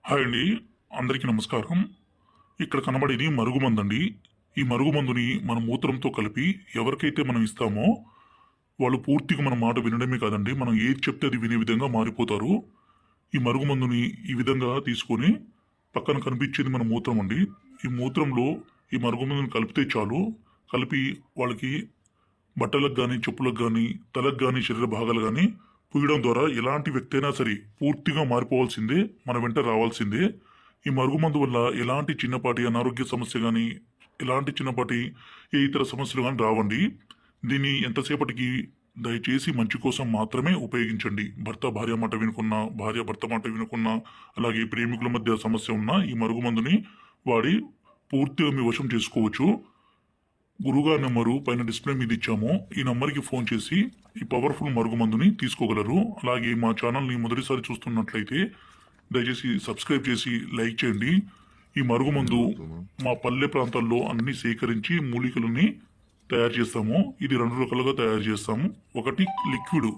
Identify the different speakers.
Speaker 1: Hi అండి, అందరికీ నమస్కారం. ఇక్కడ కనబడేది మరుగుమందు అండి. ఈ మరుగుమందుని మన మూత్రంతో కలిపి ఎవరికైతే మనం ఇస్తామో వాళ్ళు పూర్తిగా మన మాట వినడమే కాదండి, మనం ఏది చెప్తే అది వినే విధంగా మారిపోతారు. ఈ మరుగుమందుని ఈ విధంగా తీసుకొని పక్కన కనిపించేది మన మూత్రం అండి. ఈ మూత్రంలో ఈ మరుగుమందుని కలిపితే చాలు. కలిపి వాళ్ళకి బట్టలకు కానీ, చెప్పులకు కానీ, తలకు కానీ, శరీర భాగాలు కానీ పూయడం ద్వారా ఎలాంటి వ్యక్తి అయినా సరే పూర్తిగా మారిపోవాల్సిందే, మన వెంట రావాల్సిందే. ఈ మరుగుమందు వల్ల ఎలాంటి చిన్నపాటి అనారోగ్య సమస్య కానీ, ఎలాంటి చిన్నపాటి ఏ ఇతర సమస్యలు కానీ రావండి. దీన్ని ఎంతసేపటికి దయచేసి మంచి కోసం మాత్రమే ఉపయోగించండి. భర్త భార్య మాట వినుకున్నా, భార్య భర్త మాట వినుకున్నా, అలాగే ప్రేమికుల మధ్య సమస్య ఉన్నా ఈ మరుగుమందుని వాడి పూర్తిగా మీ వశం చేసుకోవచ్చు. గురుగారి నెంబరు పైన డిస్ప్లే మీద ఇచ్చాము. ఈ నంబర్కి ఫోన్ చేసి ఈ పవర్ఫుల్ మరుగుమందుని తీసుకోగలరు. అలాగే మా ఛానల్ని మొదటిసారి చూస్తున్నట్లయితే దయచేసి సబ్స్క్రైబ్ చేసి లైక్ చేయండి. ఈ మరుగుమందు మా పల్లె ప్రాంతాల్లో అన్ని సేకరించి మూలికలని తయారు చేస్తాము. ఇది 2 రకాలుగా తయారు చేస్తాము. ఒకటి లిక్విడ్,